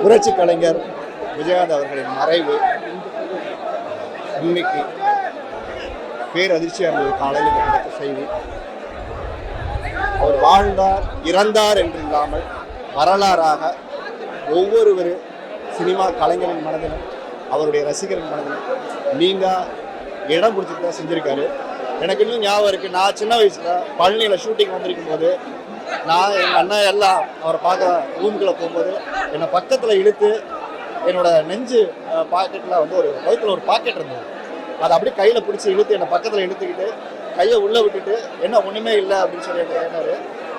புரட்சி கலைஞர் விஜயகாந்த் அவர்களின் மறைவு இன்னைக்கு பேரதிர்ச்சியாக இருந்தது. காலையில் கிடைத்த செய்தி, அவர் வாழ்ந்தார் இறந்தார் என்று இல்லாமல் வரலாறாக ஒவ்வொரு சினிமா கலைஞரின் மனதிலும் அவருடைய ரசிகரின் மனதிலும் நீங்கள் இடம் பிடிச்சிட்டு தான் செஞ்சுருக்காரு. எனக்கு இன்னும் ஞாபகம் இருக்குது, நான் சின்ன வயசில் பழனியில் ஷூட்டிங் வந்திருக்கும் போது நான் எங்கள் அண்ணன் எல்லாம் அவரை பார்க்க ரூமுக்குள்ளே போகும்போது என்னை பக்கத்தில் இழுத்து என்னோட நெஞ்சு பாக்கெட்டில் வந்து ஒரு வயிற்றில் ஒரு பாக்கெட் இருந்தது, அதை அப்படியே கையில் பிடிச்சி இழுத்து என்னை பக்கத்தில் இழுத்துக்கிட்டு கையை உள்ளே விட்டுட்டு என்ன ஒன்றுமே இல்லை அப்படின்னு சொல்லி கேட்டார்.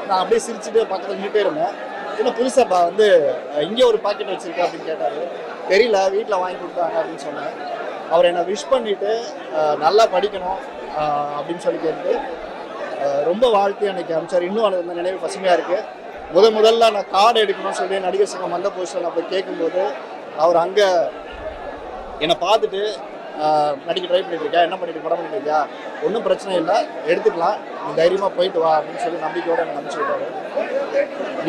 நான் அப்படியே சிரிச்சுட்டு பக்கத்தில் நின்றுட்டே இருந்தேன். இன்னும் புதுசாக வந்து இங்கே ஒரு பாக்கெட் வச்சுருக்கேன் அப்படின்னு கேட்டார். தெரியல, வீட்டில் வாங்கி கொடுத்தாங்க அப்படின்னு சொன்னேன். அவர் என்னை விஷ் பண்ணிவிட்டு நல்லா படிக்கணும் அப்படின்னு சொல்லி கேட்டு ரொம்ப வாழ்த்து அன்றைக்கி அனுப்பிச்சார். இன்னும் அந்த நினைவு பசுமையாக இருக்குது. முதல்ல நான் கார்டு எடுக்கணும்னு சொல்லி நடிகர் சங்கம் வந்த போஸ்டில் நான் போய் கேட்கும்போது அவர் அங்கே என்னை பார்த்துட்டு நடிக்க ட்ரை பண்ணிட்டு இருக்கா, என்ன பண்ணிட்டு படம் பண்ணிட்டு இருக்கியா, ஒன்றும் பிரச்சனை இல்லை, எடுத்துக்கலாம், நீ தைரியமாக போயிட்டு வா அப்படின்னு சொல்லி நம்பிக்கையோடு எனக்கு அனுப்பிச்சு விட்டாரு.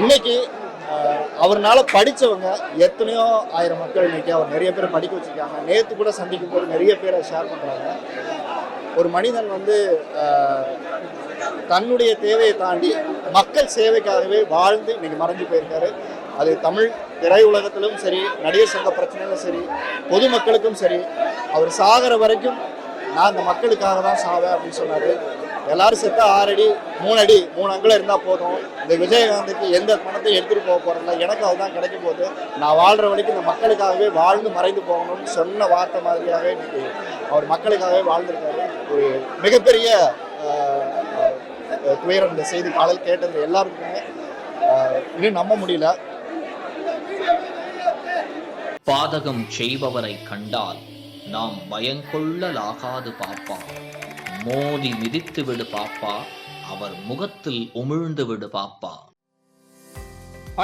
இன்னைக்கு அவர்னால படித்தவங்க எத்தனையோ ஆயிரம் மக்கள் இன்னைக்கு அவர் நிறைய பேரை படிக்க வச்சுருக்காங்க. நேற்று கூட சந்திக்கும் போது நிறைய பேரை ஷேர் பண்ணுறாங்க. ஒரு மனிதன் வந்து தன்னுடைய தேவையை தாண்டி மக்கள் சேவைக்காகவே வாழ்ந்து இன்னைக்கு மறைஞ்சு போயிருக்காரு. அது தமிழ் திரையுலகத்திலும் சரி, நடிகர் சங்க பிரச்சனையிலும் சரி, பொதுமக்களுக்கும் சரி, அவர் சாகிற வரைக்கும் நான் இந்த மக்களுக்காக தான் சாவேன் அப்படின்னு சொன்னார். எல்லாரும் செத்தா 6 அடி 3 அடி 3 அங்குலம் இருந்தால் போதும், இந்த விஜயகாந்துக்கு எந்த பணத்தையும் எடுத்துகிட்டு போக போகிறதில்ல, எனக்கு அதுதான் கிடைக்க போகுது, நான் வாழ்கிற வரைக்கும் இந்த மக்களுக்காகவே வாழ்ந்து மறைந்து போகணும்னு சொன்ன வார்த்தை மாதிரியாகவே இன்னைக்கு அவர் மக்களுக்காகவே வாழ்ந்திருக்காரு. ஒரு மிகப்பெரிய துயரம் இந்த செய்தி காலையில் கேட்டது எல்லாருக்குமே இன்னும் நம்ப முடியல. பாதகம் செய்பவரை கண்டால் நாம் பயங்கொள்ளலாகாது பாப்பா, மோதி மிதித்து விடு பாப்பா, அவர் முகத்தில் உமிழ்ந்து விடு பாப்பா.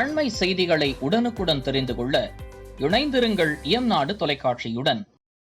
அண்மை செய்திகளை உடனுக்குடன் தெரிந்து கொள்ள இணைந்திருங்கள் இயம்நாடு தொலைக்காட்சியுடன்.